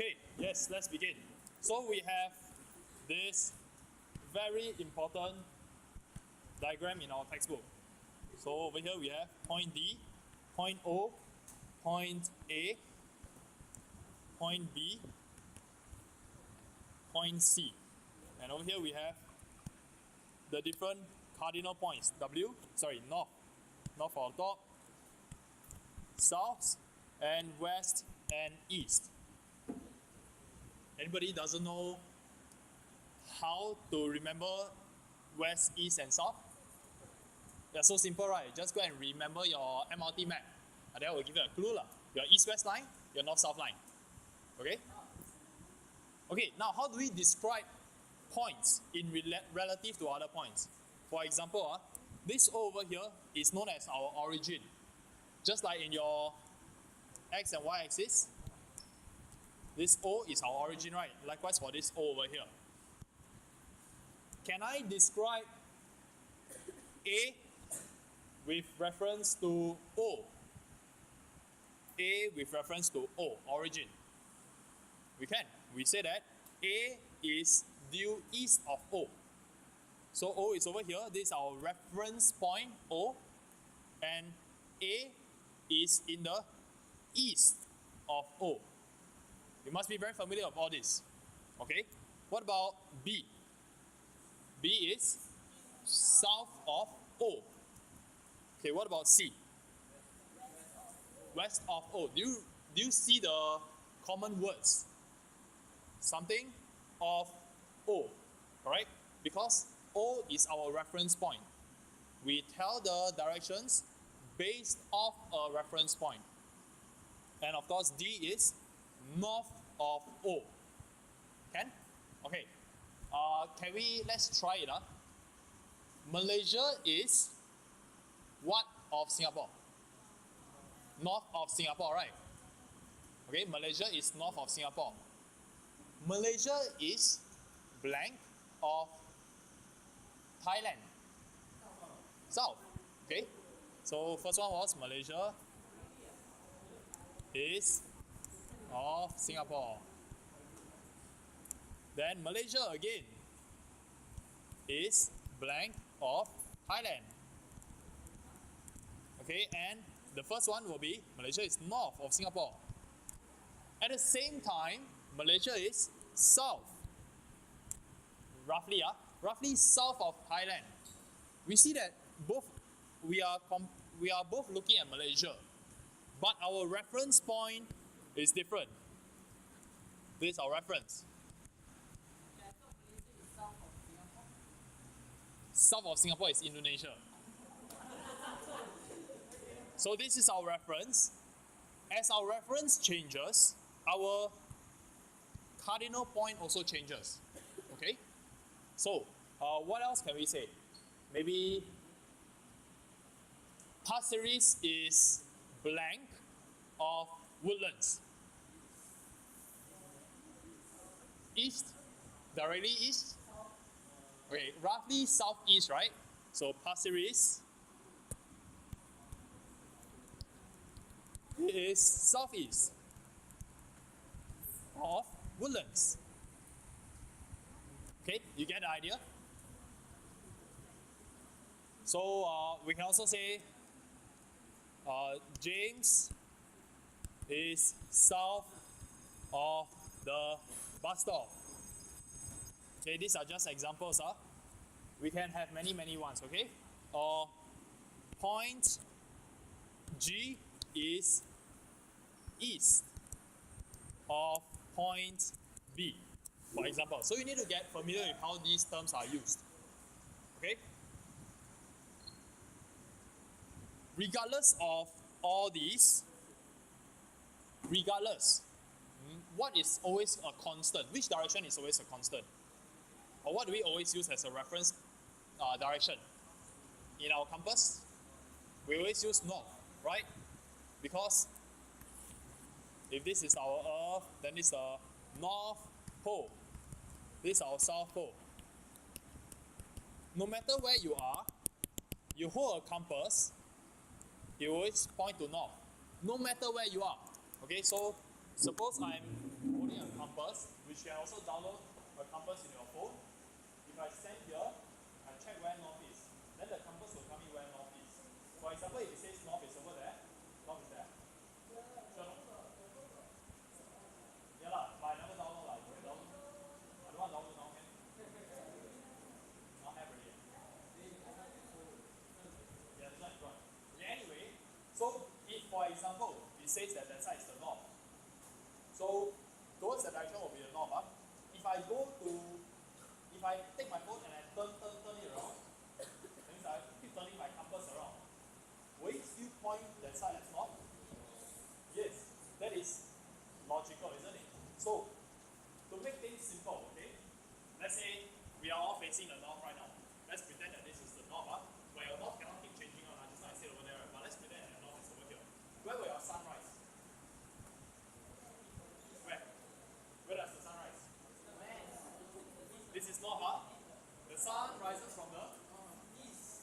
Okay, yes, let's begin. So we have this very important diagram in our textbook. So over here we have point D, point O, point A, point B, point C. And over here we have the different cardinal points. North for top, south, and west and east. Anybody doesn't know how to remember west, east, and south? Yeah, so simple, right? Just go and remember your MRT map. And that will give you a clue. Your east-west line, your north-south line. Okay? Okay, now how do we describe points in relative to other points? For example, this O over here is known as our origin. Just like in your x and y axis, this O is our origin, right? Likewise for this O over here. Can I describe A with reference to O? A with reference to O, origin. We can. We say that A is due east of O. So O is over here. This is our reference point, O. And A is in the east of O. You must be very familiar with all this. Okay? What about B? B is south of O. Okay, what about C? West of O. Do you see the common words? Something of O, correct? Because O is our reference point. We tell the directions based off a reference point. And of course, D is north of O. Can? Okay. Let's try it. Malaysia is what of Singapore? North of Singapore, right? Okay, Malaysia is north of Singapore. Malaysia is blank of Thailand. South. Okay. So first one was Malaysia is of Singapore. Then Malaysia again is blank of Thailand. Okay, and the first one will be Malaysia is north of Singapore. At the same time, Malaysia is south. Roughly south of Thailand. We see that we are both looking at Malaysia, but our reference point is different. This is our reference. South of Singapore is Indonesia. So this is our reference. As our reference changes, our cardinal point also changes. Okay? So, what else can we say? Maybe Pasir Ris is blank of Woodlands. East, directly east. Okay, roughly southeast, right? So Pasir Ris is southeast of Woodlands. Okay, you get the idea? So we can also say James is south of the bus stop. Okay, these are just examples. We can have many ones, okay? Or point G is east of point B, for example. So you need to get familiar with how these terms are used. Okay? Regardless of all these, what is always a constant? Which direction is always a constant? Or what do we always use as a reference direction? In our compass, we always use north, right? Because if this is our Earth, then this is the North Pole. This is our South Pole. No matter where you are, you hold a compass, you always point to north. No matter where you are. Okay, so Suppose I'm holding a compass, which you can also download a compass in your phone. If I stand here, I check where north is. Then the compass will tell me where north is. For example, if it says north is over there, north is there. Sure. Yeah lah, but I never download lah. You can download. I don't want to download now, can? Not have already. Yeah, this one is right. Anyway, so if for example it says that side is the north, so towards the direction will be the north. If I take my phone and I turn it around, that means I keep turning my compass around. Will it still point that side as north? Yes, that is logical, isn't it? So to make things simple, okay, let's say we are all facing the north right now. Let's pretend that this is the north. Where your north cannot keep changing on. Just like I said over there, but let's pretend that the north is over here. Where will your sun rise? Where? Where does the sun rise? This is north. The sun rises from the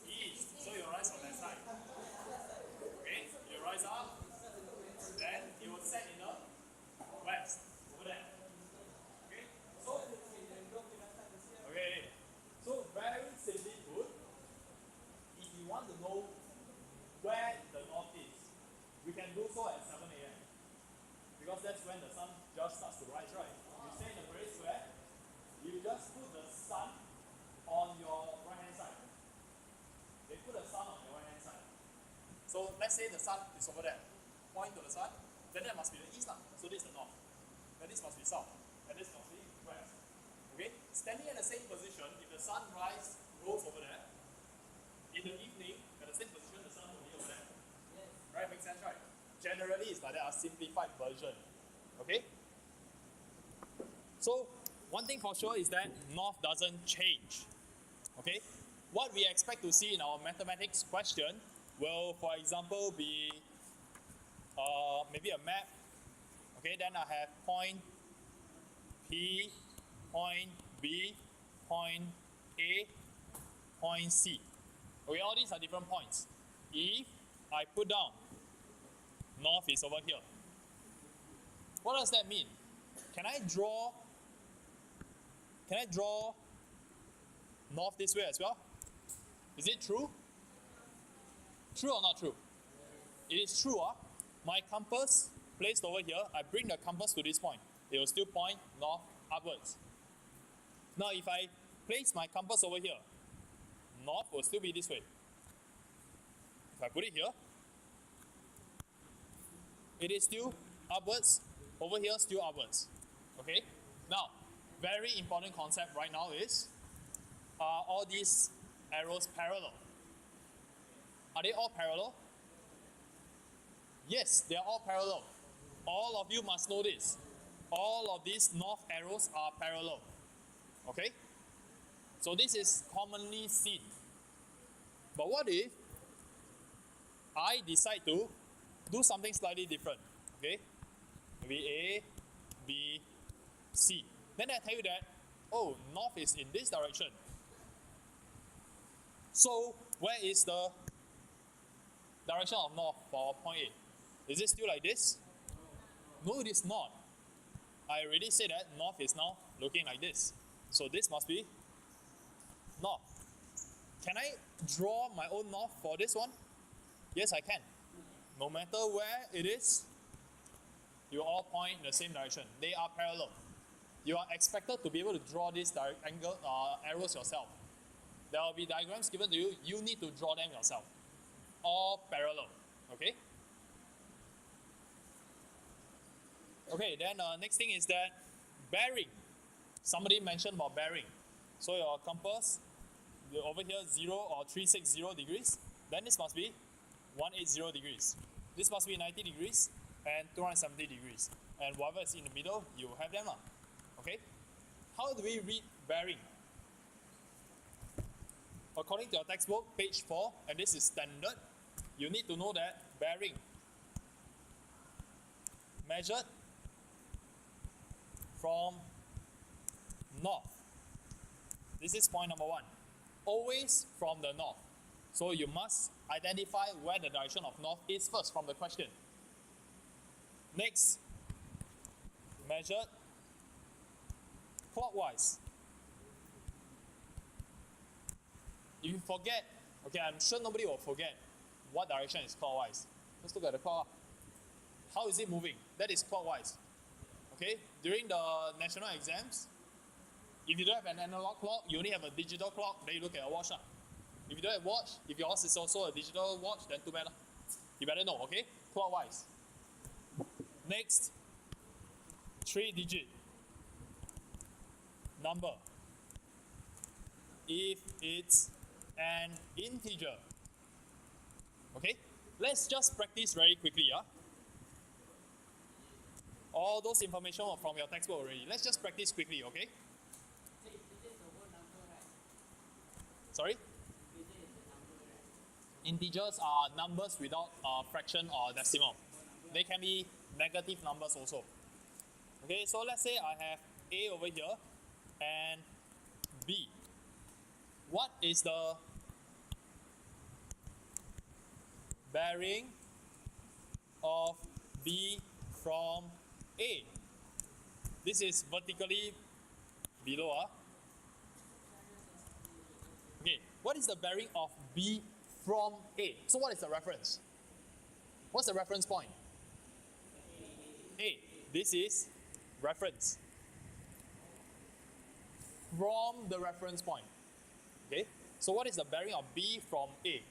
east. So you rise from that side. Okay, you rise up. Then it will set in the west. Over there. Okay, so very simply put, if you want to know where the north is, we can do so at 7 a.m. Because that's when the sun just starts to rise, right? You stay in the Parade Square, you just put the sun on your right hand side. They put the sun on your right hand side. So let's say the sun is over there. Point to the sun, then that must be the east. So this is the north. Then this must be south. And this must be west. Okay? Standing at the same position, if the sun goes over there, in the evening, at the same position, the sun will be over there. Yes. Right? Makes sense, right? Generally, it's like that, a simplified version. Okay? So, one thing for sure is that north doesn't change. Okay? What we expect to see in our mathematics question will, for example, be maybe a map. Okay, then I have point P, point B, point A, point C. Okay, all these are different points. If I put down north is over here, what does that mean? Can I draw north this way as well? Is it true? True or not true? It is true. My compass placed over here, I bring the compass to this point. It will still point north upwards. Now if I place my compass over here, north will still be this way. If I put it here, it is still upwards. Over here, still upwards. Okay? Now, very important concept right now is, are all these arrows parallel? Are they all parallel? Yes, they are all parallel. All of you must know this. All of these north arrows are parallel. Okay? So this is commonly seen. But what if I decide to do something slightly different? Okay? Maybe A, B, C. Then I tell you that, oh, north is in this direction. So where is the direction of north for point A? Is it still like this? No, it is not. I already said that north is now looking like this. So this must be north. Can I draw my own north for this one? Yes, I can. No matter where it is, you all point in the same direction. They are parallel. You are expected to be able to draw these arrows yourself. There will be diagrams given to you. You need to draw them yourself. All parallel. Okay? Okay, then next thing is that bearing. Somebody mentioned about bearing. So your compass, over here 0 or 360 degrees. Then this must be 180 degrees. This must be 90 degrees and 270 degrees. And whatever is in the middle, you have them. Okay? How do we read bearing? According to your textbook, page 4, and this is standard, you need to know that bearing measured from north. This is point number 1. Always from the north. So you must identify where the direction of north is first from the question. Next, measured clockwise. If you forget, okay, I'm sure nobody will forget what direction is clockwise. Let's look at the clock. How is it moving? That is clockwise. Okay, during the national exams, if you don't have an analog clock, you only have a digital clock, then you look at a watch. If you don't have a watch, if yours is also a digital watch, then too bad. You better know, okay? Clockwise. Next, 3-digit number. If it's an integer. Okay? Let's just practice very quickly. All those information are from your textbook already. Let's just practice quickly, okay? Sorry? Integers are numbers without fraction or decimal. They can be negative numbers also. Okay, so let's say I have A over here and B. What is the bearing of B from A? This is vertically below. Okay, what is the bearing of B from A? So what is the reference? What's the reference point? A. This is reference. From the reference point. Okay, so what is the bearing of B from A?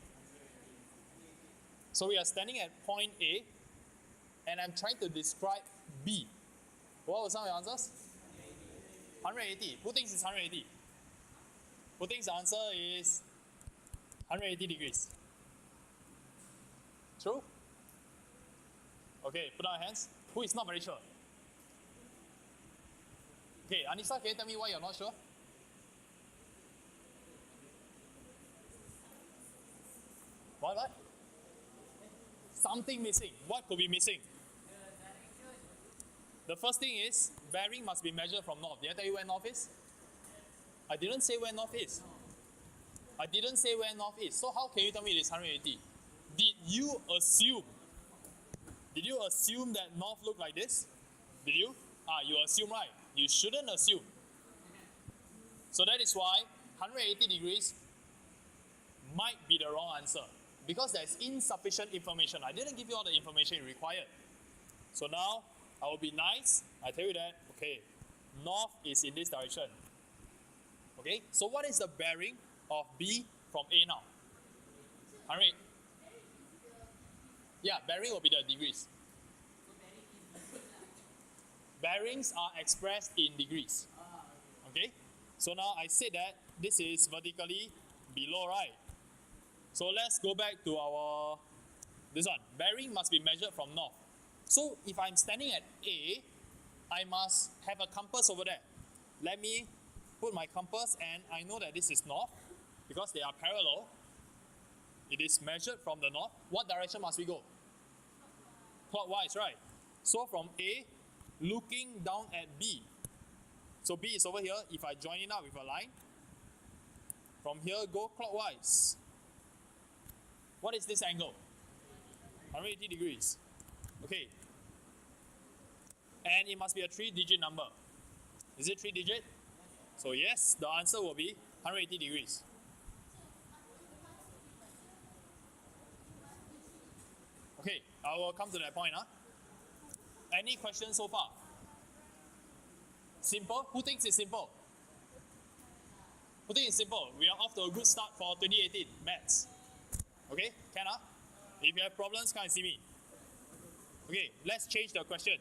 So we are standing at point A and I'm trying to describe B. What were some of your answers? 180. Who thinks it's 180? Who thinks the answer is 180 degrees? True? Okay, put down your hands. Who is not very sure? Okay, Anissa, can you tell me why you're not sure? What? Something missing. What could be missing? The first thing is, bearing must be measured from north. Did I tell you where north is? I didn't say where north is. I didn't say where north is. So how can you tell me it is 180? Did you assume? Did you assume that north looked like this? Did you? You assume, right? You shouldn't assume. So that is why 180 degrees might be the wrong answer. Because there's insufficient information. I didn't give you all the information you required. So now, I will be nice. I tell you that, okay, north is in this direction. Okay, so what is the bearing of B from A now? 100. Yeah, bearing will be the degrees. Bearings are expressed in degrees. Okay, so now I said that this is vertically below, right? So let's go back to our, this one. Bearing must be measured from north. So if I'm standing at A, I must have a compass over there. Let me put my compass and I know that this is north because they are parallel. It is measured from the north. What direction must we go? Clockwise, right? So from A, looking down at B. So B is over here. If I join it up with a line, from here go clockwise. What is this angle? 180 degrees. Okay. And it must be a 3-digit number. Is it 3-digit? So yes, the answer will be 180 degrees. Okay, I will come to that point. Any questions so far? Simple? Who thinks it's simple? Who thinks it's simple? We are off to a good start for 2018 maths. Okay, can If you have problems, come and see me. Okay, let's change the question.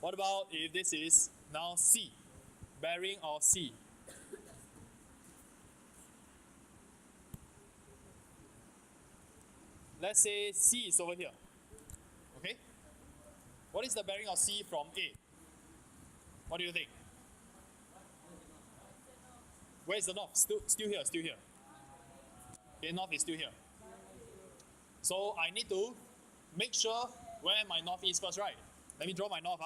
What about if this is now C? Bearing of C. Let's say C is over here. Okay? What is the bearing of C from A? What do you think? Where is the north? Still here, still here. Okay, north is still here. So I need to make sure where my north is first, right? Let me draw my north.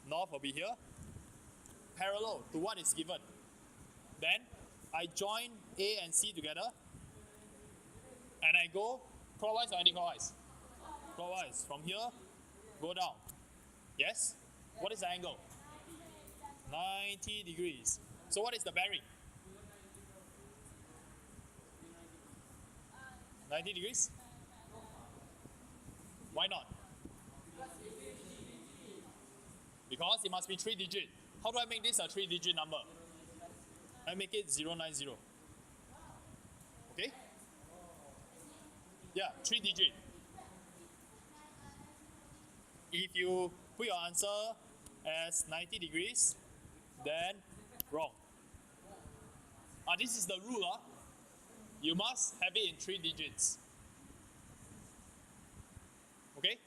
North will be here. Parallel to what is given. Then I join A and C together. And I go clockwise or anti-clockwise? Clockwise. From here, go down. Yes? What is the angle? 90 degrees. So what is the bearing? 90 degrees? Why not? Because it must be 3 digit. How do I make this a 3 digit number? I make it 090. Okay? Yeah, 3 digit. If you put your answer as 90 degrees, then wrong. This is the rule. You must have it in 3 digits. Okay?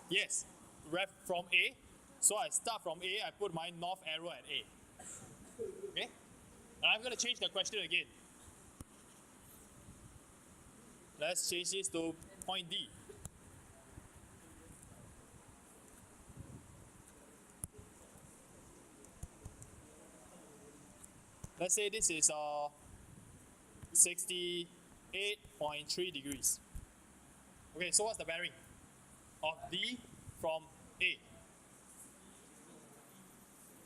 Yes, ref from A. So I start from A, I put my north arrow at A. Okay? And I'm going to change the question again. Let's change this to point D. Let's say this is 68.3 degrees. Okay, so what's the bearing of D from A?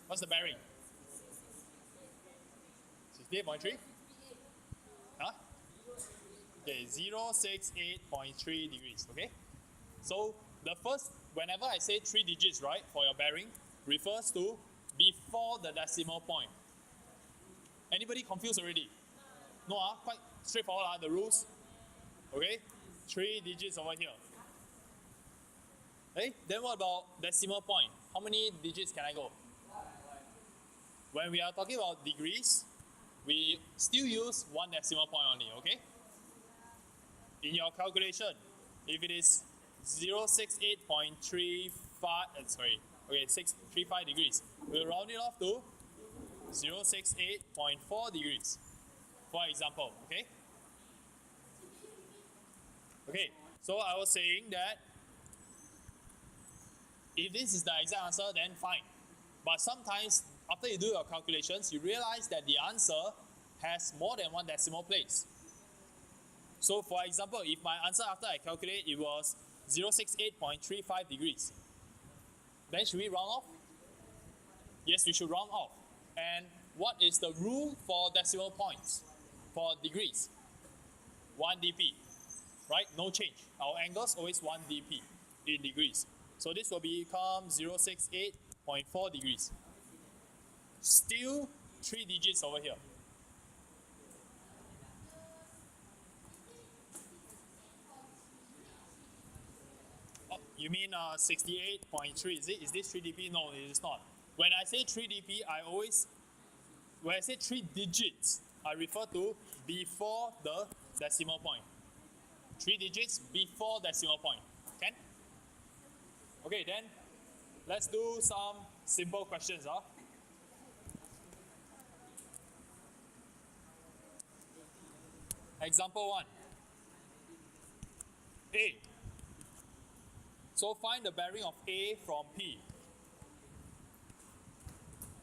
What's the bearing? 68.3? Huh? Okay, 068.3 degrees. Okay? So the first, whenever I say 3 digits, right, for your bearing, refers to before the decimal point. Anybody confused already? No, quite straightforward, the rules. Okay? 3 digits over here. Okay? Then what about decimal point? How many digits can I go? When we are talking about degrees, we still use 1 decimal point only, okay? In your calculation, if it is 068.35, 635 degrees, we'll round it off to 068.4 degrees, for example, okay? Okay, so I was saying that if this is the exact answer, then fine. But sometimes, after you do your calculations, you realize that the answer has more than 1 decimal place. So for example, if my answer after I calculate, it was 068.35 degrees, then should we round off? Yes, we should round off. And what is the rule for decimal points? For degrees? 1 dp, right? No change. Our angle's always 1 dp in degrees. So this will become 068.4 degrees. Still 3 digits over here. Oh, you mean 68.3, is it? Is this 3 dp? No, it is not. When I say 3 dp, when I say 3 digits, I refer to before the decimal point. 3 digits before decimal point. Can? Okay, then let's do some simple questions. Example 1. A. So find the bearing of A from P.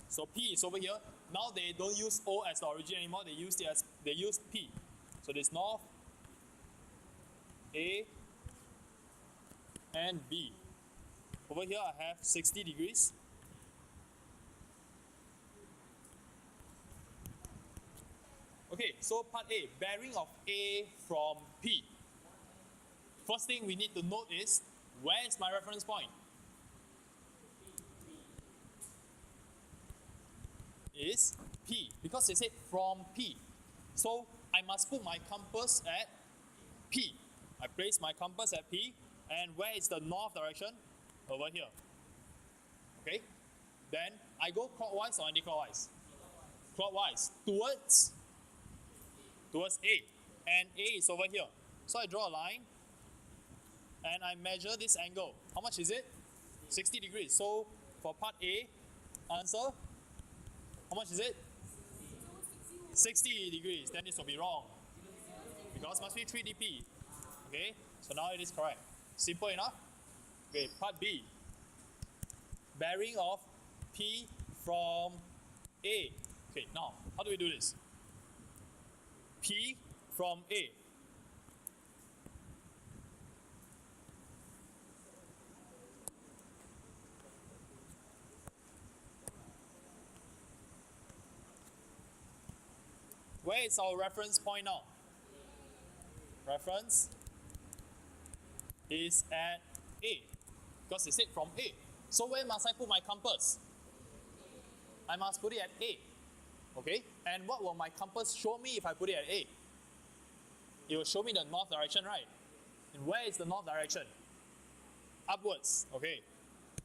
So P is over here. Now they don't use O as the origin anymore. They use P. So this north, A, and B. Over here I have 60 degrees. Okay, so part A, bearing of A from P. First thing we need to note is, where is my reference point? Is P, because they said from P. So I must put my compass at P. I place my compass at P, and where is the north direction? Over here. Okay? Then I go clockwise or anti-clockwise? Clockwise, towards A. And A is over here. So I draw a line, and I measure this angle. How much is it? 60 degrees. So for part A, answer, how much is it? 60 degrees. Then this will be wrong, because it must be 3 dp. Okay, so now it is correct. Simple enough. Okay, part B, bearing of P from A. Okay, now how do we do this? P from A. Where is our reference point now? Reference is at A, because it said from A. So where must I put my compass? I must put it at A. Okay, and what will my compass show me if I put it at A? It will show me the north direction, right? And where is the north direction? Upwards. Okay,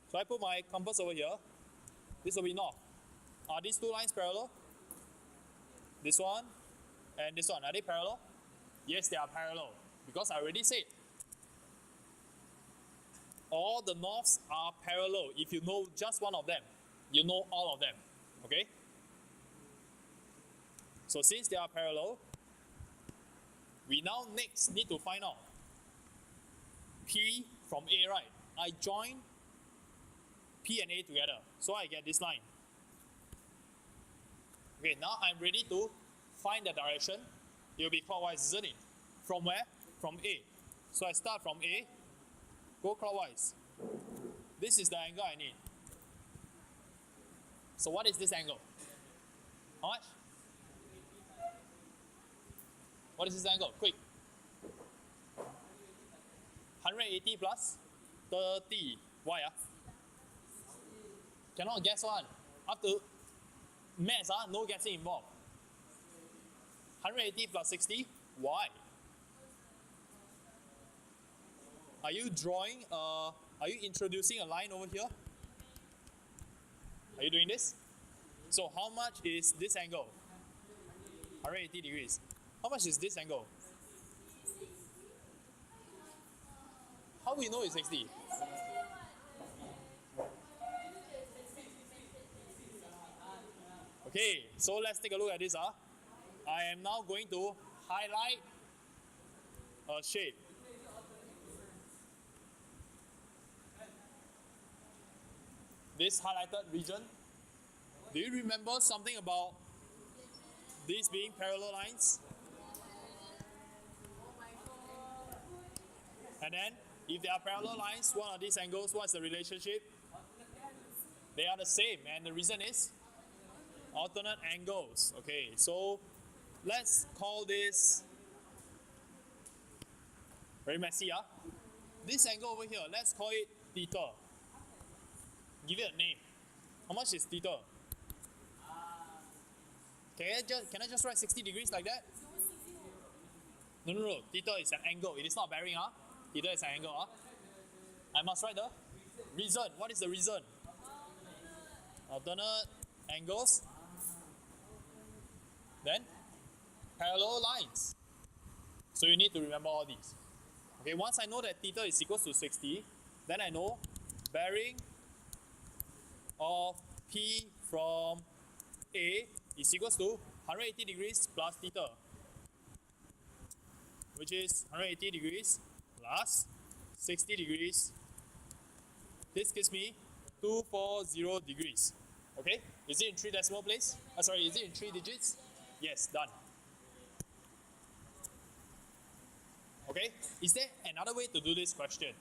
so I put my compass over here. This will be north. Are these two lines parallel? This one and this one, are they parallel? Yes, they are parallel, because I already said all the norths are parallel. If you know just one of them, you know all of them. Okay? So since they are parallel, we now next need to find out P from A, right? I join P and A together, so I get this line. Okay, now I'm ready to find the direction. It will be clockwise, isn't it? From where? From A. So I start from A, go clockwise. This is the angle I need. So what is this angle? How much? What is this angle? Quick. 180 plus 30. Why? Cannot guess one. Up to maths, no guessing involved. 180 plus 60. Why? Are you drawing are you introducing a line over here? Are you doing this? So how much is this angle? 180 degrees. How much is this angle? How we know it's 60? Okay, so let's take a look at this. I am now going to highlight a shape. This highlighted region. Do you remember something about these being parallel lines? And then, if they are parallel lines, what are these angles? What's the relationship? They are the same, and the reason is alternate angles. Okay, so let's call this very messy. This angle over here, let's call it theta. Give it a name. How much is theta? Can I just write 60 degrees like that? No. Theta is an angle. It is not bearing. Theta is an angle. I must write the reason. What is the reason? Alternate angles. Then parallel lines. So you need to remember all these. Okay, once I know that theta is equal to 60, then I know bearing of P from A is equals to 180 degrees plus theta, which is 180 degrees plus 60 degrees. This gives me 240 degrees. Okay, is it in 3 decimal place? Is it in 3 digits? Yes, done. Okay, is there another way to do this question?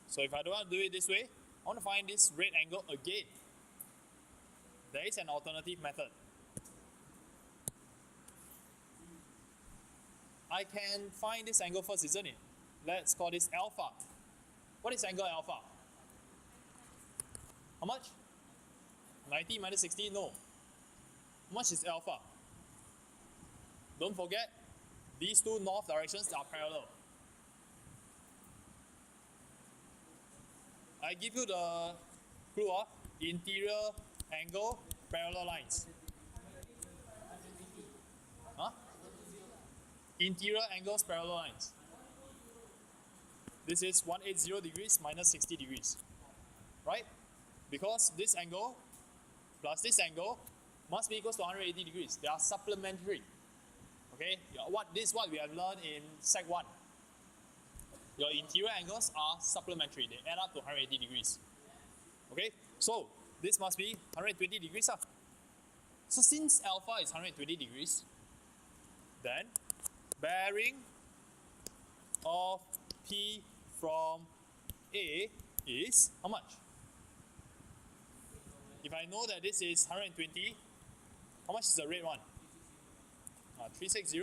So if I don't want to do it this way, I want to find this red angle again. There is an alternative method. I can find this angle first, isn't it? Let's call this alpha. What is angle alpha? How much? 90 minus 60? No. How much is alpha? Don't forget, these two north directions are parallel. I give you the clue of interior angle parallel lines. Interior angles parallel lines. This is 180 degrees minus 60 degrees. Right? Because this angle plus this angle must be equal to 180 degrees. They are supplementary. Okay? This is what we have learned in Sec 1. Your interior angles are supplementary. They add up to 180 degrees. Okay? So, this must be 120 degrees. So, since alpha is 120 degrees, then bearing of P from A is how much? if I know that this is 120, how much is the red one? 360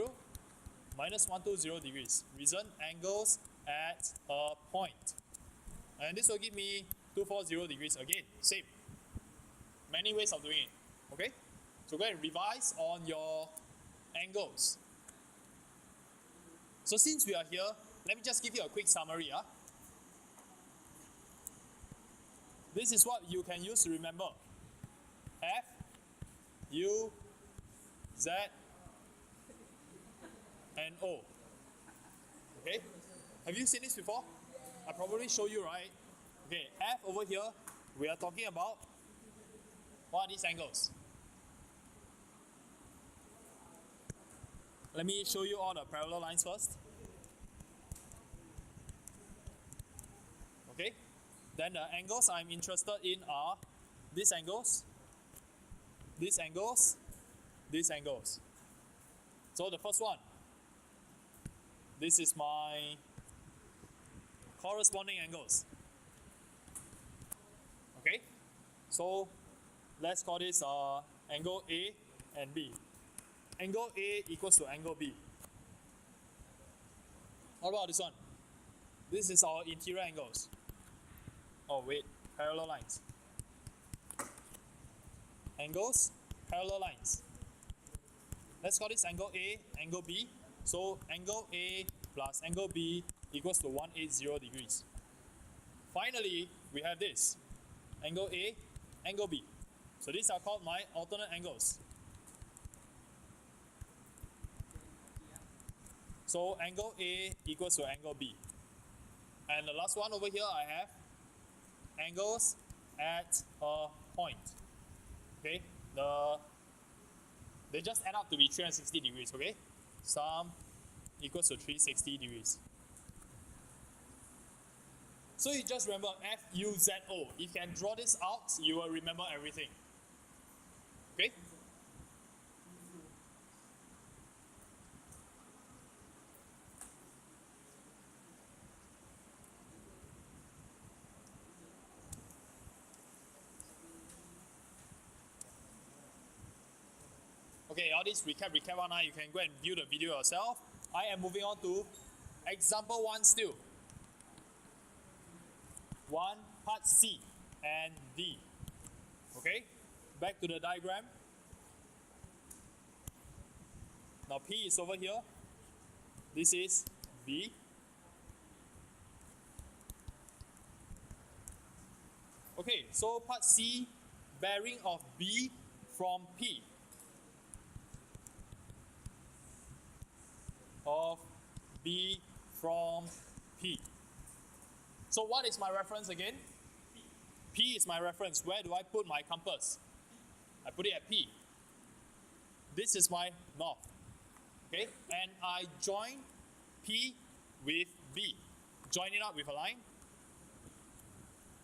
minus 120 degrees. Reason, angles at a point. And this will give me 240 degrees again. Same. Many ways of doing it. Okay? So go and revise on your angles. So since we are here, let me just give you a quick summary. This is what you can use to remember. F, U, Z, and O. Okay? Have you seen this before? I probably show you, right? Okay, F over here, we are talking about what are these angles? Let me show you all the parallel lines first. Okay? Then the angles I'm interested in are these angles, these angles, these angles. So the first one, this is my corresponding angles. Okay? So let's call this angle A and B. Angle A equals to angle B. What about this one? This is our interior angles. Oh wait, parallel lines. Angles, parallel lines. Let's call this angle A, angle B. So angle A plus angle B equals to 180 degrees. Finally, we have this. Angle A, angle B. So these are called my alternate angles. So angle A equals to angle B. And the last one over here I have angles at a point. Okay? They just add up to be 360 degrees, okay? Sum equals to 360 degrees. So you just remember F, U, Z, O. If you can draw this out, you will remember everything. Okay? Okay, all this recap one, you can go and view the video yourself. I am moving on to example 1 still. 1, part C and D. Okay, back to the diagram. Now P is over here. This is B. Okay, so part C, bearing of B from P. Of B from P. So what is my reference again? P is my reference. Where do I put my compass? I put it at P. This is my north. Okay, and I join P with B. Join it up with a line.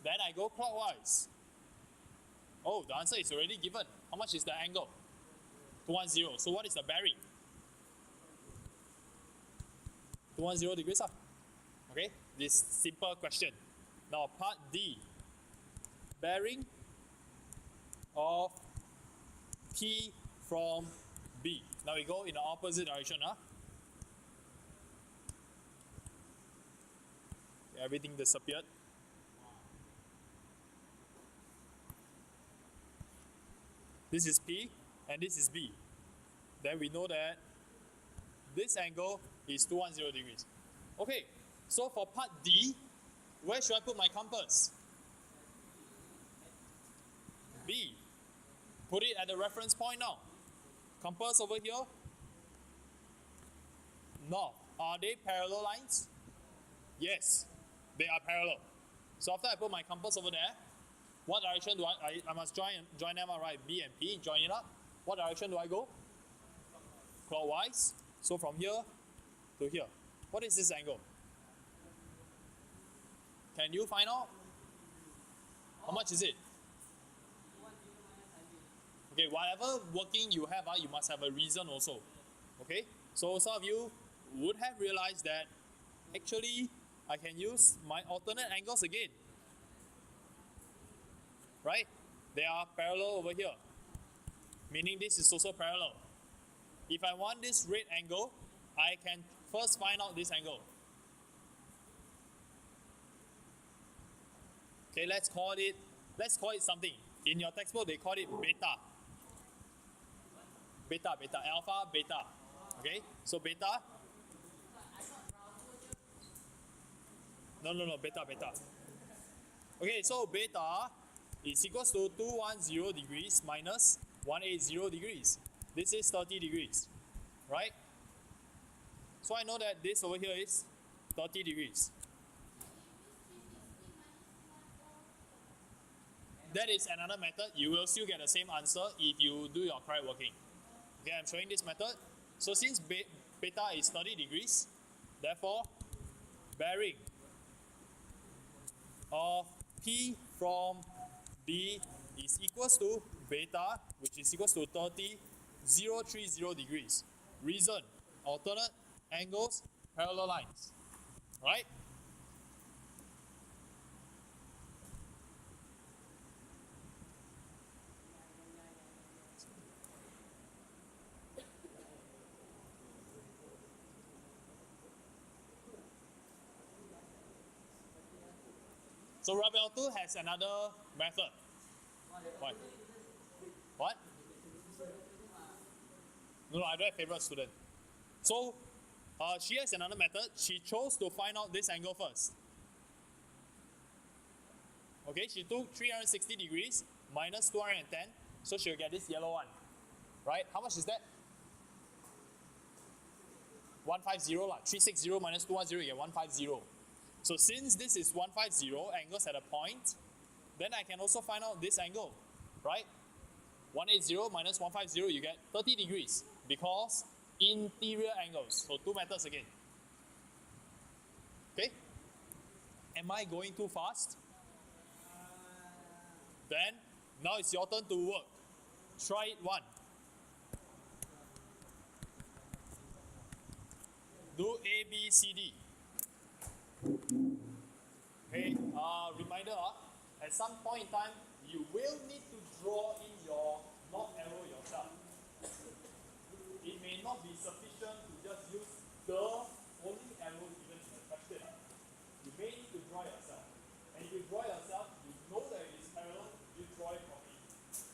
Then I go clockwise. Oh, the answer is already given. How much is the angle? 210. So what is the bearing? 210 degrees up. Okay, this simple question. Now part D, bearing of P from B. Now we go in the opposite direction. Everything disappeared. This is P and this is B. Then we know that this angle is 210 degrees. Okay, so for part D, where should I put my compass? B. Put it at the reference point now. Compass over here. North. Are they parallel lines? Yes, they are parallel. So after I put my compass over there, what direction do I must join them up, right? B and P, join it up. What direction do I go? Clockwise. So from here to here. What is this angle? Can you find out? How much is it? Okay, whatever working you have, you must have a reason also. Okay, so some of you would have realized that actually I can use my alternate angles again. Right? they are parallel over here, meaning this is also parallel. If I want this red angle, I can first find out this angle. Okay, let's call it something. In your textbook, they call it beta. Beta, alpha, beta. Okay, so beta. No, beta. Okay, so beta is equals to 210 degrees minus 180 degrees. This is 30 degrees, right? So I know that this over here is 30 degrees. That is another method. You will still get the same answer if you do your correct working. Okay, I'm showing this method. So since beta is 30 degrees, therefore bearing of P from B is equals to beta, which is equals to 30 degrees. Reason, alternate angles, parallel lines. Right? So Ravel 2 has another method. What? No, I don't have favorite student. So she has another method. She chose to find out this angle first. Okay, she took 360 degrees minus 210, so she'll get this yellow one. Right? How much is that? 150 lah. 360 minus 210, you get 150. So since this is 150 angles at a point, then I can also find out this angle, right? 180 minus 150, you get 30 degrees because interior angles. So two methods again. Okay? Am I going too fast? Then now it's your turn to work. Try it one. Do A, B, C, D. Okay, reminder, at some point in time, you will need to draw in your knob arrow yourself. It may not be sufficient to just use the only arrow given in the question. You may need to draw yourself. And if you draw yourself, you know that it is parallel, you draw it properly. Yes.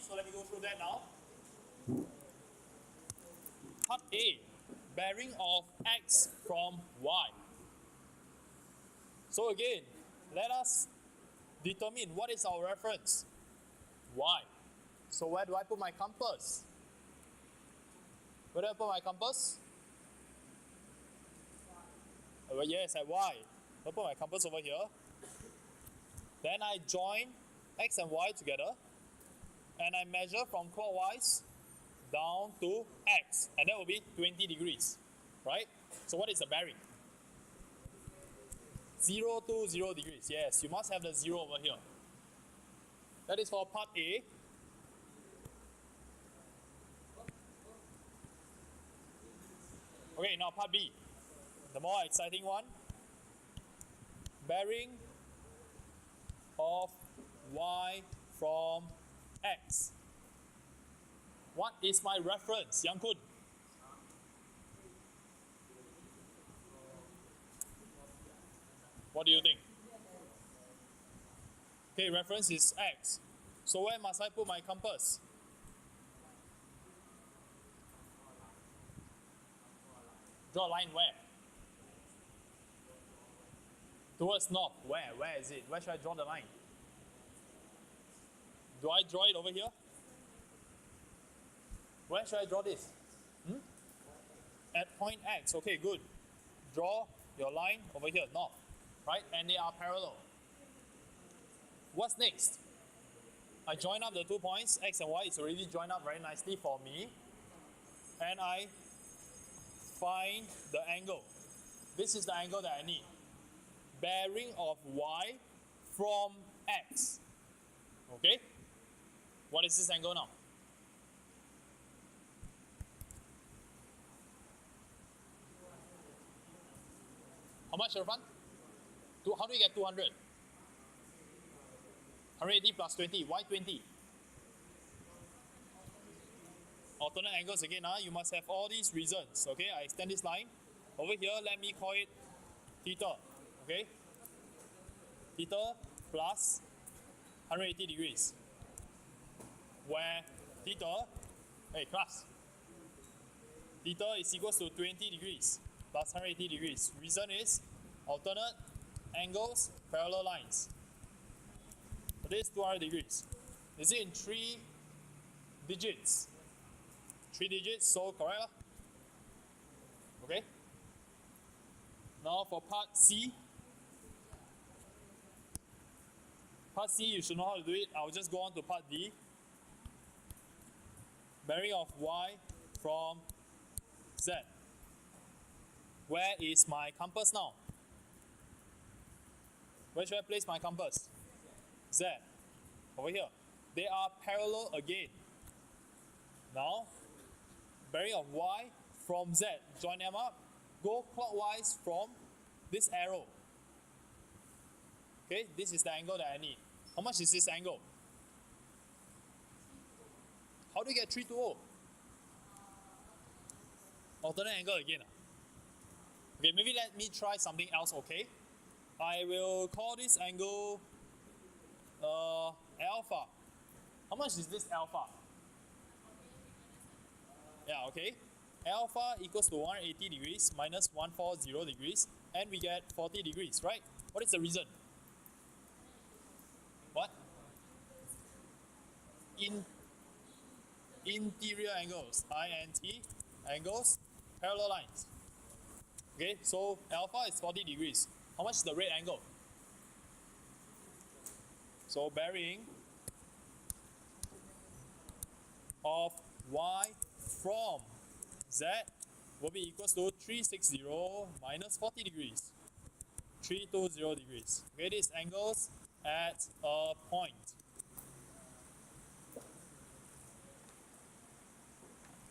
so let me go through that now. Part A, bearing of x from y. So again, let us determine what is our reference. Y. So where do I put my compass? Where do I put my compass? Yes, at y. I put my compass over here. Then I join x and y together, and I measure from clockwise down to x, and that will be 20 degrees, right? So what is the bearing? 0 to 0 degrees. Yes, you must have the 0 over here. That is for part A. Okay, now part B, the more exciting one. Bearing of y from x. What is my reference, Yang Kun? What do you think? Okay, reference is x. So where must I put my compass? Draw a line where? Towards north. Where? Where is it? Where should I draw the line? Do I draw it over here? Where should I draw this? At point X. Okay, good. Draw your line over here, north. Right? And they are parallel. What's next? I join up the 2 points, X and Y. It's already joined up very nicely for me. And I find the angle. This is the angle that I need. Bearing of Y from X. Okay? What is this angle now? How much, Irfan? How do you get 200? 180 plus 20. Why 20? Alternate angles again. You must have all these reasons. Okay, I extend this line. Over here, let me call it theta. Okay? Theta plus 180 degrees. Where theta, hey class, theta is equals to 20 degrees plus 180 degrees. Reason is alternate angles, parallel lines. So this is 200 degrees. Is it in 3 digits? 3 digits, so correct. Okay. Now for part C. Part C, you should know how to do it. I'll just go on to part D. Bearing of Y from Z. Where is my compass now? Where should I place my compass? Z. Over here. They are parallel again. Now, bearing of Y from Z. Join them up. Go clockwise from this arrow. Okay, this is the angle that I need. How much is this angle? How do you get 320? Alternate angle again. Okay, maybe let me try something else, okay? I will call this angle alpha. How much is this alpha? Yeah, okay. Alpha equals to 180 degrees minus 140 degrees, and we get 40 degrees, right? What is the reason? What? Interior angles, INT angles, parallel lines. Okay, so alpha is 40 degrees. How much is the red angle? So bearing of Y from Z will be equals to 360 minus 40 degrees. 320 degrees. Okay, these angles at a point.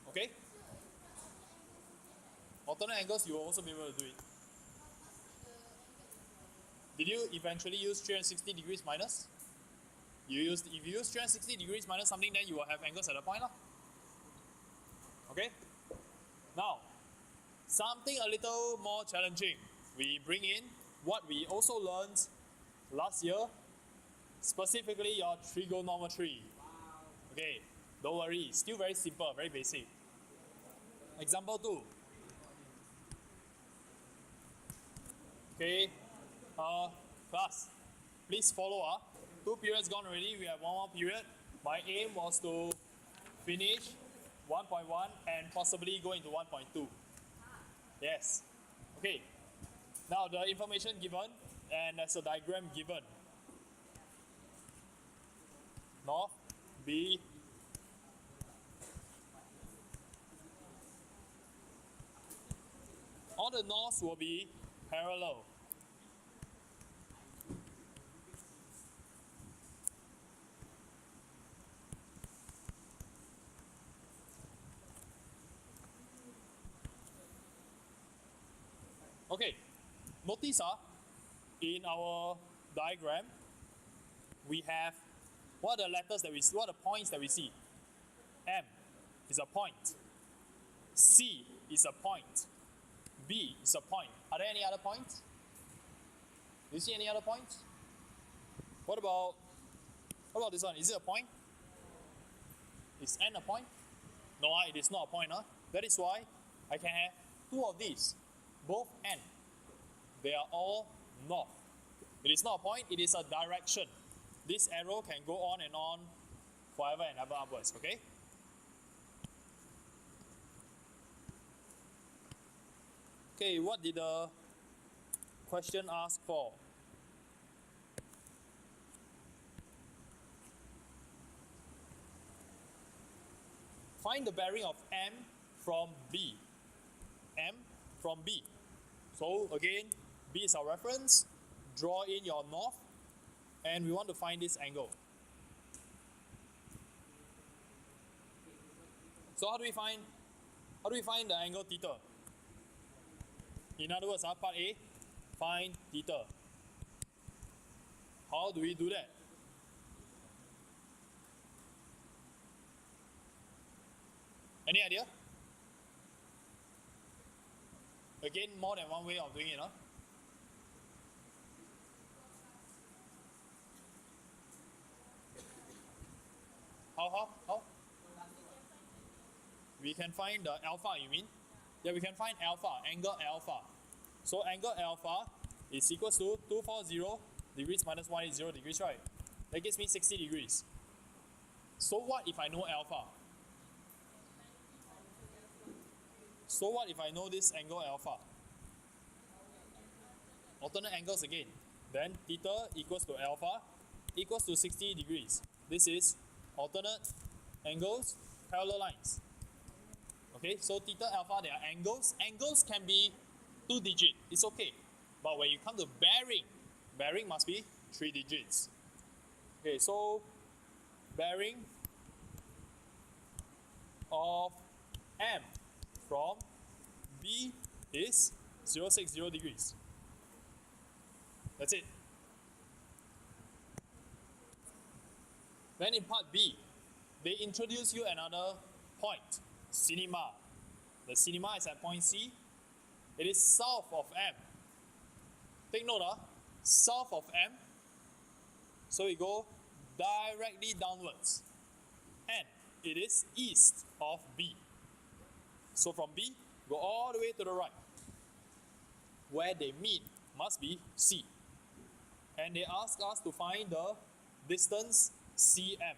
Okay? Alternate angles, you will also be able to do it. Did you eventually use 360 degrees minus? If you use 360 degrees minus something, then you will have angles at a point. Okay? Now, something a little more challenging. We bring in what we also learned last year, specifically your trigonometry. Okay, don't worry, still very simple, very basic. Example 2. Okay, class, please follow. 2 periods gone already, we have one more period. My aim was to finish 1.1 and possibly go into 1.2. Yes. Okay. Now the information given and there's a diagram given. North, B, all the norths will be parallel. Okay, notice in our diagram, we have what are the letters that we see, what are the points that we see? M is a point. C is a point. B is a point. Are there any other points? Do you see any other points? What about this one? Is it a point? Is N a point? No, it is not a point. That is why I can have two of these, both N. They are all north. It is not a point, it is a direction. This arrow can go on and on forever and ever upwards, okay? Okay, what did the question ask for? Find the bearing of M from B. M from B. So again, B is our reference. Draw in your north, and we want to find this angle. So how do we find the angle theta? In other words, part A, find theta. How do we do that? Any idea? Again, more than one way of doing it, How? We can find the alpha, you mean? Yeah, we can find alpha, angle alpha. So angle alpha is equals to 240 degrees minus 180 degrees, right? That gives me 60 degrees. So what if I know alpha? So what if I know this angle alpha? Alternate angles again. Then theta equals to alpha equals to 60 degrees. This is alternate angles, parallel lines. Okay, so theta, alpha, they are angles. Angles can be 2 digit, it's okay. But when you come to bearing must be 3 digits. Okay, so bearing of M from B is 060 degrees. That's it. Then in part B, they introduce you another point, cinema. The cinema is at point C. It is south of M. Take note, south of M. So we go directly downwards. And it is east of B. So from B, go all the way to the right. Where they meet must be C. And they ask us to find the distance cm.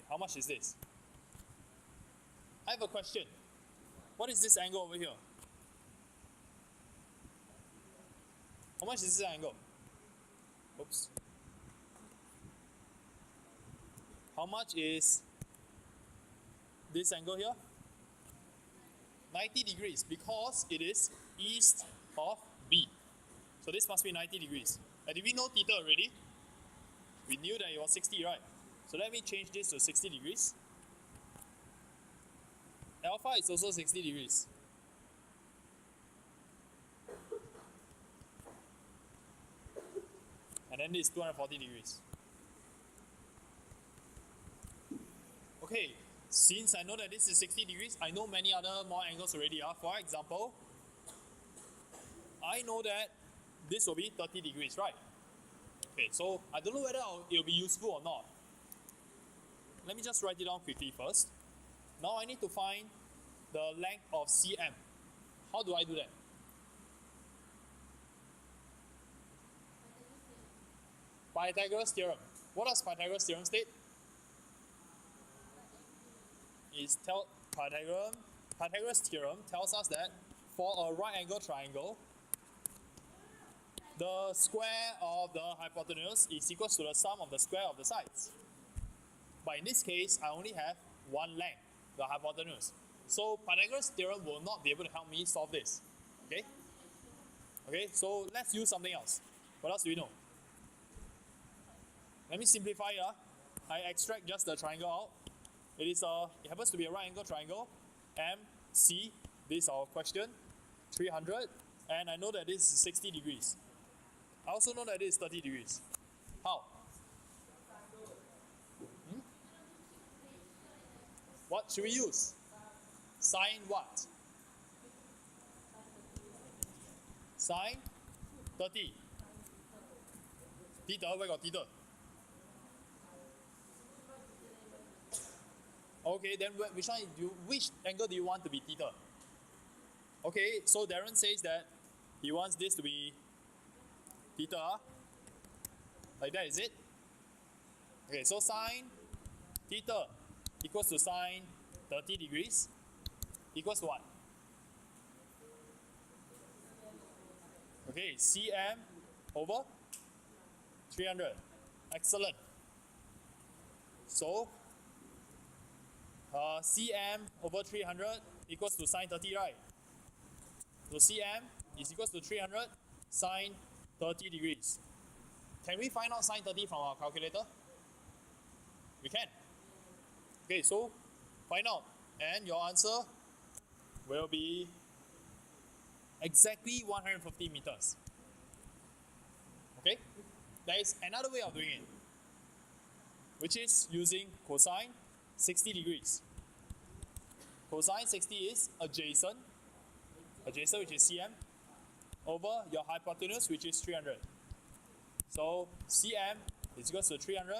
How much is this? I have a question. What is this angle over here? How much is this angle? Oops. How much is this angle here? 90 degrees because it is east of B. So this must be 90 degrees. Did we know theta already? We knew that it was 60, right? So let me change this to 60 degrees. Alpha is also 60 degrees. And then this is 240 degrees. Okay, since I know that this is 60 degrees, I know many other more angles already. For example, I know that this will be 30 degrees, right? Okay, so I don't know whether it will be useful or not. let me just write it down quickly first. Now I need to find the length of CM. How do I do that? Pythagoras theorem. What does Pythagoras theorem state? Pythagoras theorem tells us that for a right angle triangle, the square of the hypotenuse is equal to the sum of the square of the sides. But in this case, I only have one length, the hypotenuse. So Pythagoras theorem will not be able to help me solve this. Okay? Okay, so let's use something else. What else do we know? Let me simplify it. I extract just the triangle out. It happens to be a right angle triangle. MC, this is our question, 300. And I know that this is 60 degrees. I also know that this is 30 degrees. How? What should we use? Sine what? Sine 30. Theta, where got theta? Okay, then which angle do you want to be theta? Okay, so Darren says that he wants this to be theta. Like that, is it? Okay, so sine theta equals to sine 30 degrees equals to what? Okay, CM over 300. Excellent. So, CM over 300 equals to sine 30, right? So CM is equals to 300 sine 30 degrees. Can we find out sine 30 from our calculator? We can. Okay, so find out. And your answer will be exactly 150 meters. Okay? There is another way of doing it, which is using cosine 60 degrees. Cosine 60 is adjacent which is CM, over your hypotenuse, which is 300. So CM is equal to 300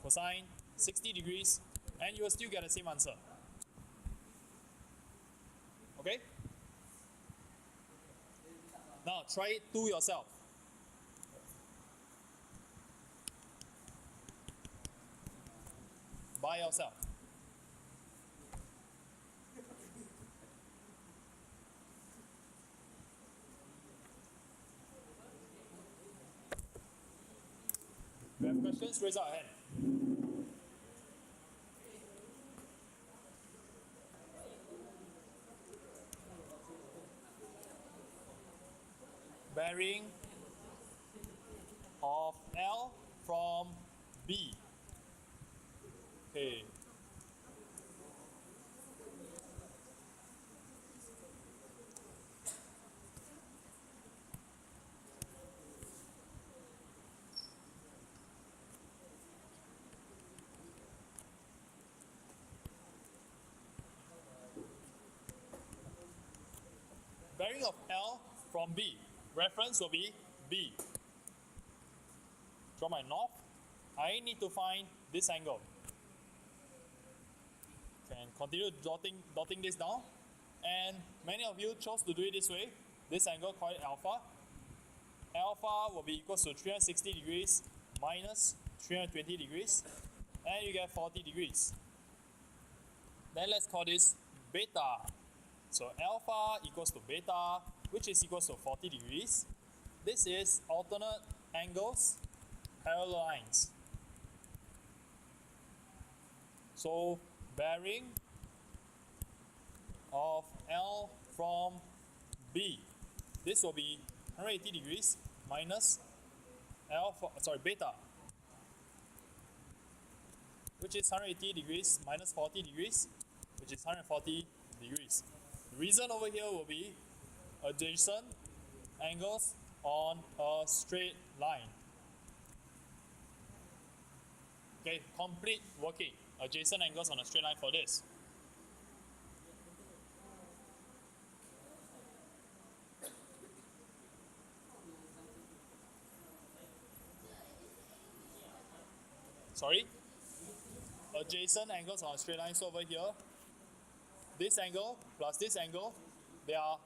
cosine 60 degrees, and you will still get the same answer. Okay? Now try it to yourself. By yourself. If you have questions, raise our hand. Bearing of L from B. Okay. Bearing of L from B. Reference will be B. Draw my north. I need to find this angle. Can continue dotting this down. And many of you chose to do it this way. This angle, call it alpha. Alpha will be equal to 360 degrees minus 320 degrees. And you get 40 degrees. Then let's call this beta. So alpha equals to beta, which is equals to 40 degrees. This is alternate angles, parallel lines. So bearing of L from B. This will be 180 degrees minus beta, which is 180 degrees minus 40 degrees, which is 140 degrees. The reason over here will be adjacent angles on a straight line. Okay, complete working. Adjacent angles on a straight line for this. Sorry? adjacent angles on a straight line. So over here, this angle plus this angle, they are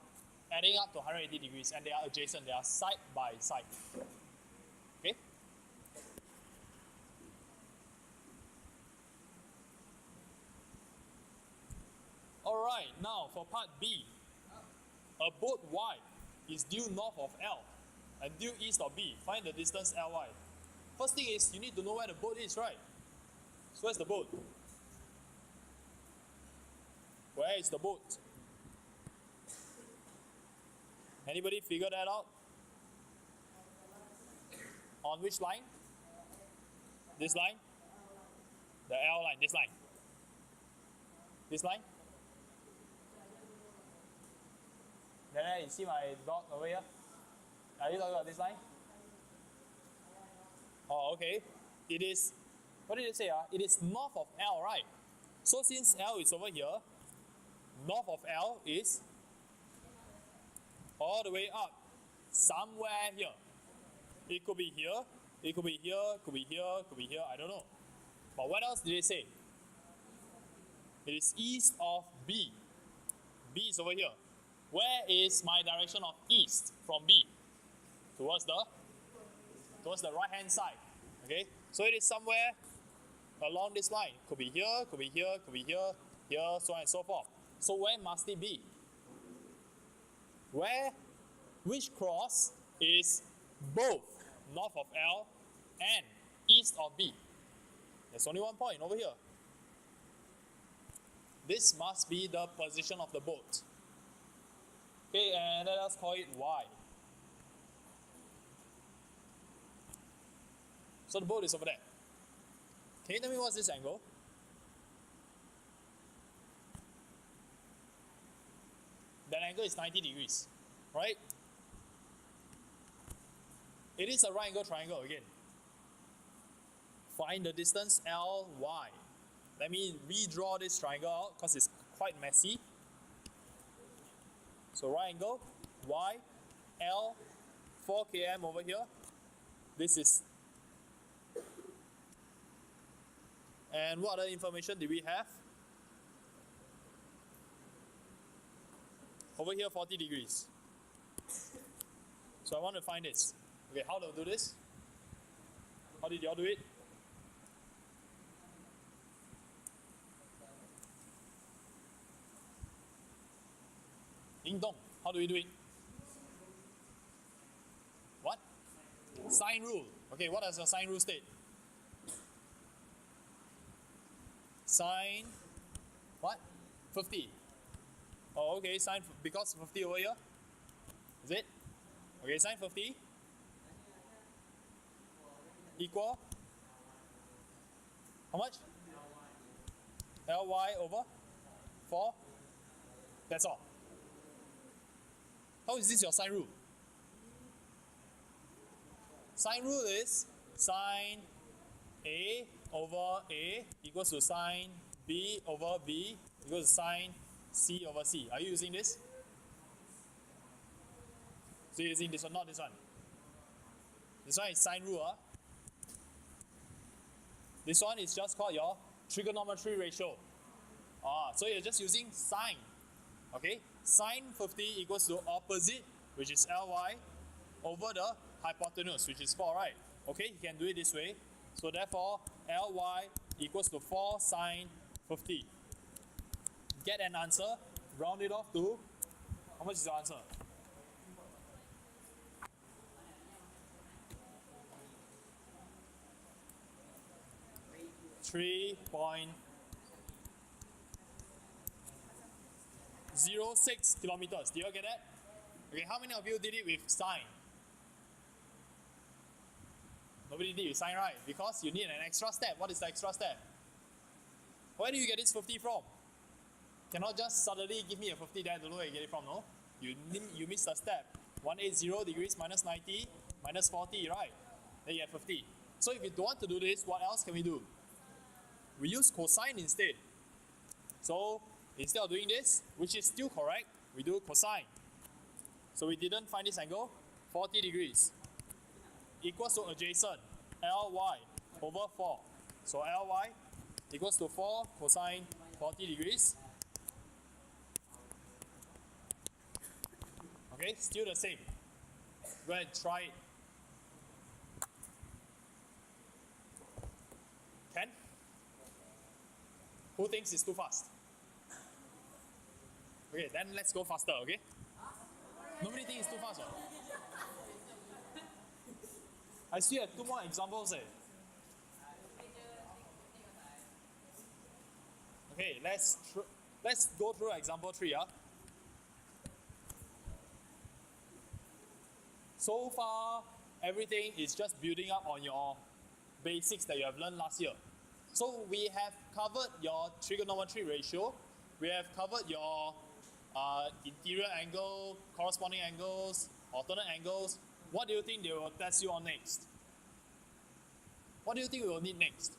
adding up to 180 degrees and they are adjacent, they are side by side. Okay? Alright, now for part B. A boat Y is due north of L and due east of B. Find the distance Ly. First thing is you need to know where the boat is, right? So where's the boat? Where is the boat? Anybody figure that out? On which line? This line? The L line, this line. This line? Then you see my dot over here? Are you talking about this line? Oh, okay. It is, what did it say? It is north of L, right? So since L is over here, north of L is all the way up, somewhere here. It could be here, it could be here, could be here, could be here, I don't know. But what else did they say? It is east of B. B is over here. Where is my direction of east from B? Towards the right hand side. Okay? So it is somewhere along this line. Could be here, could be here, could be here, here, so on and so forth. So where must it be? Which cross is both north of L and east of B? There's only one point over here. This must be the position of the boat. Okay, and let us call it Y. So the boat is over there. Can you tell me what's this angle? That angle is 90 degrees, right? It is a right angle triangle again. Find the distance Ly. Let me redraw this triangle out because it's quite messy. So right angle, Y, L, 4 km over here. This is. And what other information do we have? Over here, 40 degrees. So I want to find this. Okay, how do I do this? How did y'all do it? Ding dong. How do we do it? What? Sine rule. Okay, what does your sine rule state? Sine what? 50. Oh, okay, sine because 50 over here. Is it? Okay, sine 50 equal how much? Ly over 4. That's all. How is this your sine rule? Sine rule is sine A over A equals to sine B over B equals to sine C over C. Are you using this? So you're using this one, not this one. This one is sine rule. This one is just called your trigonometry ratio. So you're just using sine. Okay? Sine 50 equals to opposite, which is Ly, over the hypotenuse, which is 4, right? Okay, you can do it this way. So therefore, Ly equals to 4 sine 50. Get an answer, round it off to, how much is your answer? .06 kilometers. Do you all get that? Okay, how many of you did it with sine? Nobody did with sine, right? Because you need an extra step. What is the extra step? Where do you get this 50 from? Cannot just suddenly give me a 50 there, I don't know where you get it from, no? You missed a step. 180 degrees minus 90 minus 40, right? Then you have 50. So if you don't want to do this, what else can we do? We use cosine instead. So instead of doing this, which is still correct, we do cosine. So we didn't find this angle, 40 degrees equals to adjacent Ly over 4. So Ly equals to 4 cosine 40 degrees. Okay, still the same. Go ahead and try it. 10? Who thinks it's too fast? Okay, then let's go faster, okay? Nobody thinks it's too fast, right? I still have 2 more examples. Okay, let's go through example 3. So far, everything is just building up on your basics that you have learned last year. So we have covered your trigonometry ratio. We have covered your interior angle, corresponding angles, alternate angles. What do you think they will test you on next? What do you think we will need next?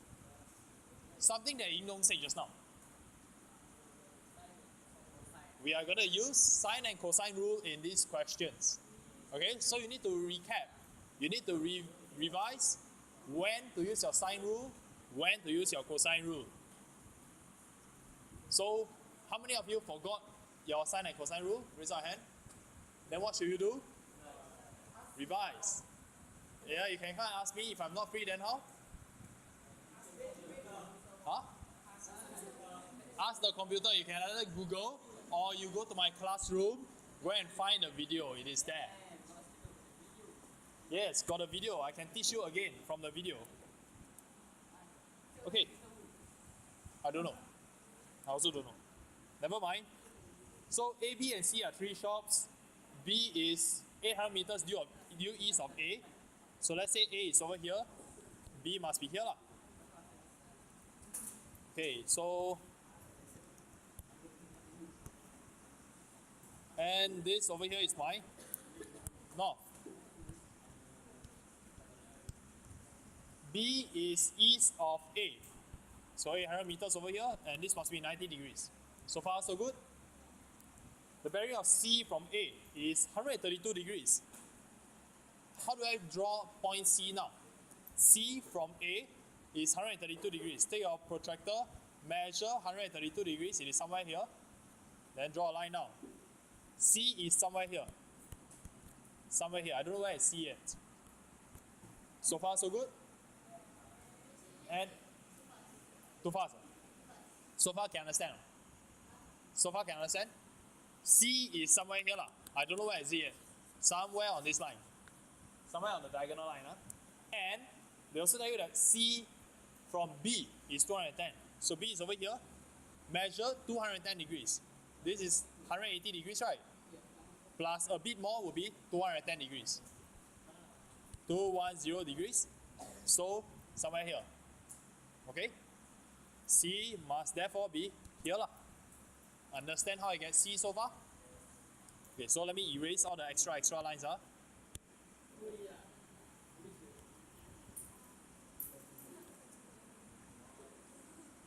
Something that Ying Dong said just now. We are going to use sine and cosine rule in these questions. Okay, so you need to recap. You need to revise when to use your sine rule, when to use your cosine rule. So, how many of you forgot your sine and cosine rule? Raise your hand. Then what should you do? Revise. Yeah, you can come and ask me. If I'm not free, then how? Huh? Ask the computer. You can either Google or you go to my classroom, go and find the video. It is there. Yes, got a video. I can teach you again from the video. Okay. I don't know. I also don't know. Never mind. So A, B, and C are 3 shops. B is 800 meters due east of A. So let's say A is over here. B must be here. Okay, so and this over here is my north. B is east of A. So 800 meters over here, and this must be 90 degrees. So far, so good. The bearing of C from A is 132 degrees. How do I draw point C now? C from A is 132 degrees. Take your protractor, measure 132 degrees. It is somewhere here. Then draw a line now. C is somewhere here. Somewhere here. I don't know where is C yet. So far, so good. And too fast. So far, can understand? So far, can understand? C is somewhere here. I don't know where is it yet. Somewhere on this line. Somewhere on the diagonal line. And they also tell you that C from B is 210. So B is over here. Measure 210 degrees. This is 180 degrees, right? Plus a bit more will be 210 degrees. 210 degrees. So somewhere here. Okay? C must therefore be here. Understand how I get C so far? Okay, so let me erase all the extra lines.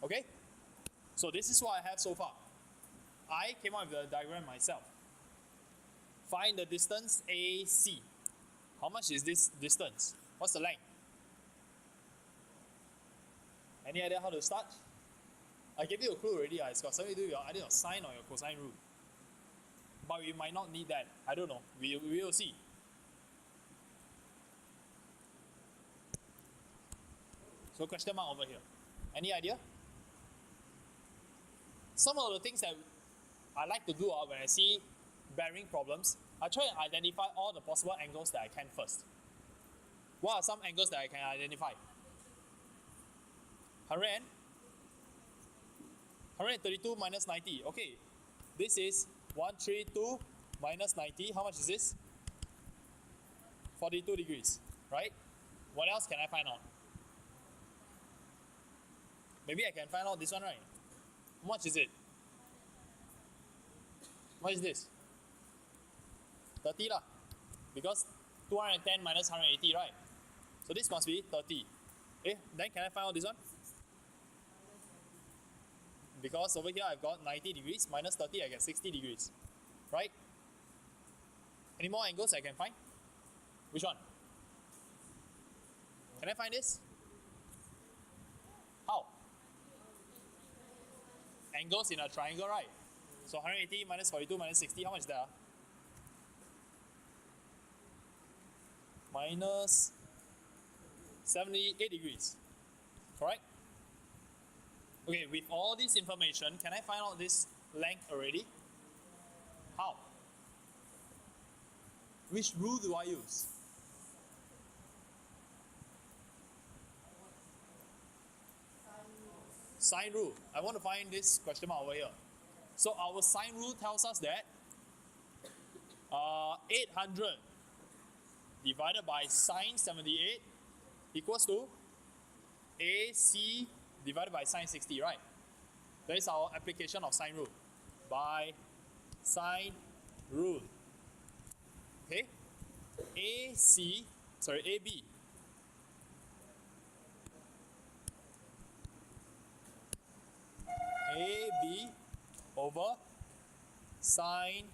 Okay? So this is what I have so far. I came up with the diagram myself. Find the distance AC. How much is this distance? What's the length? Any idea how to start? I gave you a clue already. It's got something to do with either your sine or your cosine rule. But we might not need that. I don't know. We will see. So question mark over here. Any idea? Some of the things that I like to do when I see bearing problems, I try and identify all the possible angles that I can first. What are some angles that I can identify? 132 minus 90. Okay, this is 132 minus 90. How much is this? 42 degrees, right? What else can I find out? Maybe I can find out this one, right? How much is it? What is this? 30 lah. Because 210 minus 180, right? So this must be 30. Then can I find out this one? Because over here I've got 90 degrees minus 30, I get 60 degrees. Right? Any more angles I can find? Which one? Can I find this? How? angles in a triangle, right? So 180 minus 42 minus 60, how much is that? Minus 78 degrees, correct? Okay, with all this information, can I find out this length already? How? Which rule do I use? Sine rule. I want to find this question mark over here. So our sine rule tells us that 800 divided by sine 78 equals to AC divided by sine 60, right? That is our application of sine rule. By sine rule. Okay? AB AB over sine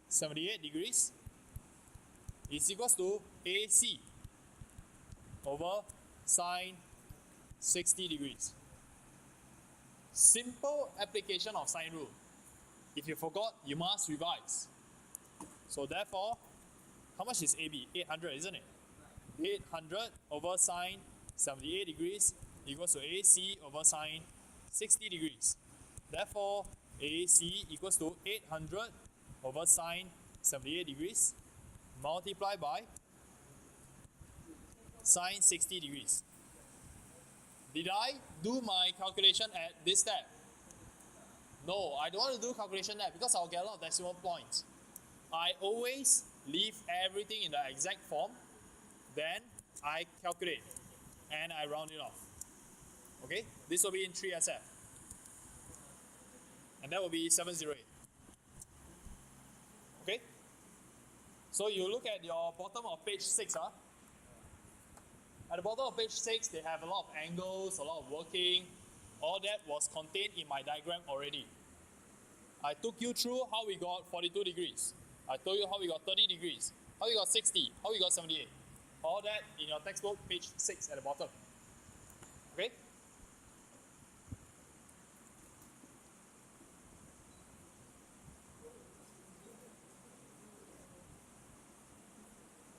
78 degrees is equals to AC over sine 60 degrees. Simple application of sine rule. If you forgot, you must revise. So therefore, how much is AB? 800, isn't it? 800 over sine 78 degrees equals to AC over sine 60 degrees. Therefore, AC equals to 800 over sine 78 degrees multiplied by sine 60 degrees. Did I do my calculation at this step? No, I don't want to do calculation there because I'll get a lot of decimal points. I always leave everything in the exact form, then I calculate and I round it off. Okay, this will be in 3SF. And that will be 708. Okay? So you look at your bottom of page 6. At the bottom of page 6, they have a lot of angles, a lot of working. All that was contained in my diagram already. I took you through how we got 42 degrees. I told you how we got 30 degrees, how we got 60, how we got 78. All that in your textbook, page 6 at the bottom. Okay?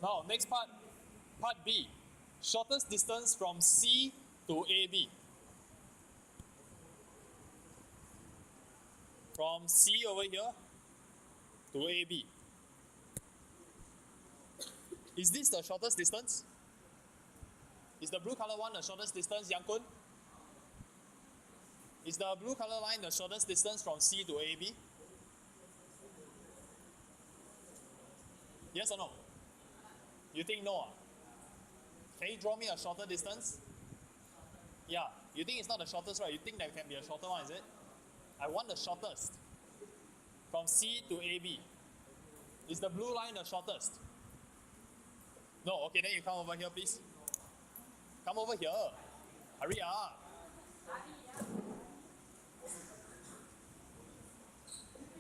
Now, next part, part B. Shortest distance from C to AB. From C over here to AB. Is this the shortest distance? Is the blue color one the shortest distance, Yang Kun? Is the blue color line the shortest distance from C to AB? Yes or no? You think no? Can you draw me a shorter distance? Yeah, you think it's not the shortest, right? You think there can be a shorter one, is it? I want the shortest. From C to AB. Is the blue line the shortest? No, okay, then you come over here, please. Come over here. Hurry up.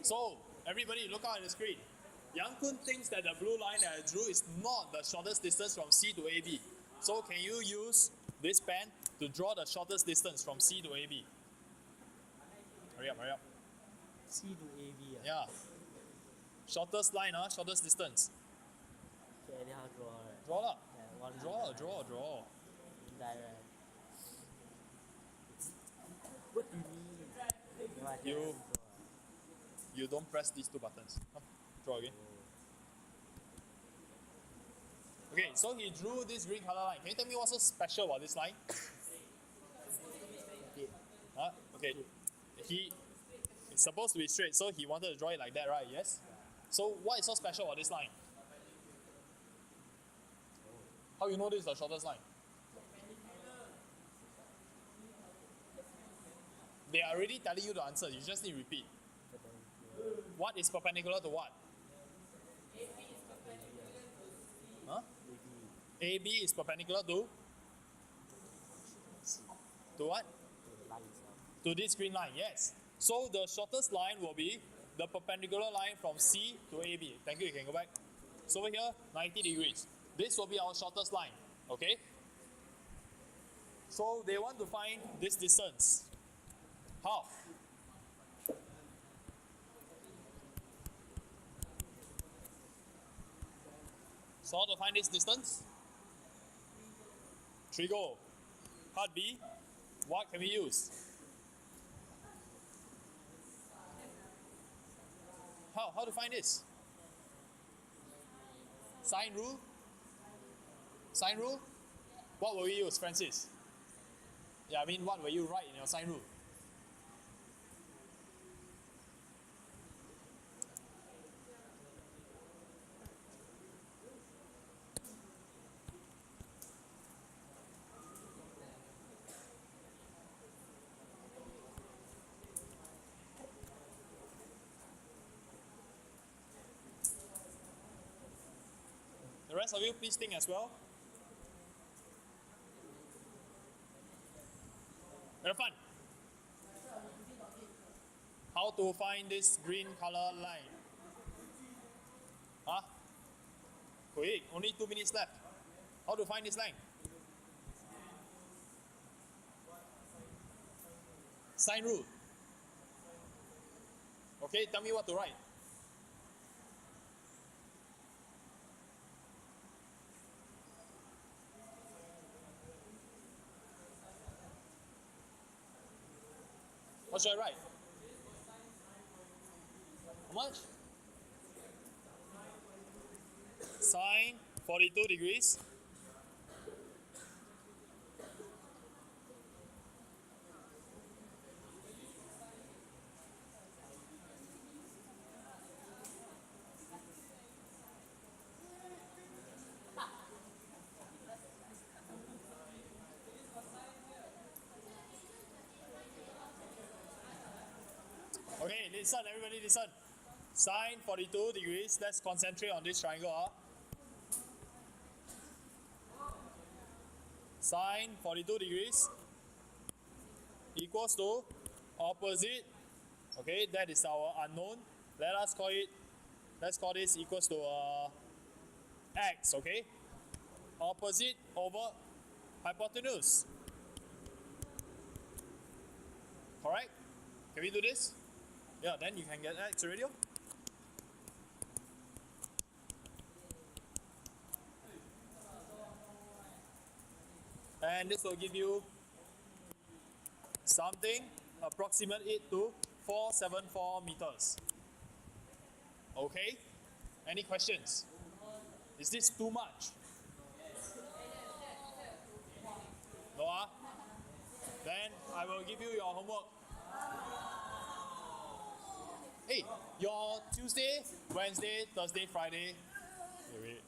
So, everybody look out at the screen. Yang Kun thinks that the blue line that I drew is not the shortest distance from C to AB. So can you use this pen to draw the shortest distance from C to AB? Hurry up, hurry up. C to AB. Yeah. Shortest line, shortest distance. Okay, anyhow draw, right? Draw lah. Yeah, one Draw. Indirect. What do you mean? No, I You- cannot draw. You don't press these two buttons. Come, draw again. Okay, so he drew this green color line. Can you tell me what's so special about this line? Okay. Huh? Okay. It's supposed to be straight, so he wanted to draw it like that, right? Yes? So what is so special about this line? How you know this is the shortest line? They are already telling you the answer, you just need to repeat. What is perpendicular to what? Huh? AB is perpendicular to what? The line itself. To this green line, yes. So the shortest line will be the perpendicular line from C to AB. Thank you, you can go back. So over here, 90 degrees. This will be our shortest line, okay? So they want to find this distance. How? So how to find this distance? Trigo. Part B. What can we use? How to find this? Sine rule? Sine rule? What will we use, Francis? Yeah, I mean, what will you write in your sine rule? The rest of you, please think as well. Irfan, how to find this green color line? Huh? Quick, only 2 minutes left. How to find this line? Sine rule. Okay, tell me what to write. What should I write? How much? Sine 42 degrees. Okay, listen, everybody listen. Sine 42 degrees. Let's concentrate on this triangle. Sine 42 degrees equals to opposite. Okay, that is our unknown. Let's call this equals to x. Okay, opposite over hypotenuse. Correct? Can we do this? Yeah, then you can get x already. And this will give you something approximate it to 474 meters. Okay? Any questions? Is this too much? No? Then I will give you your homework. Hey, your Tuesday, Wednesday, Thursday, Friday. Wait.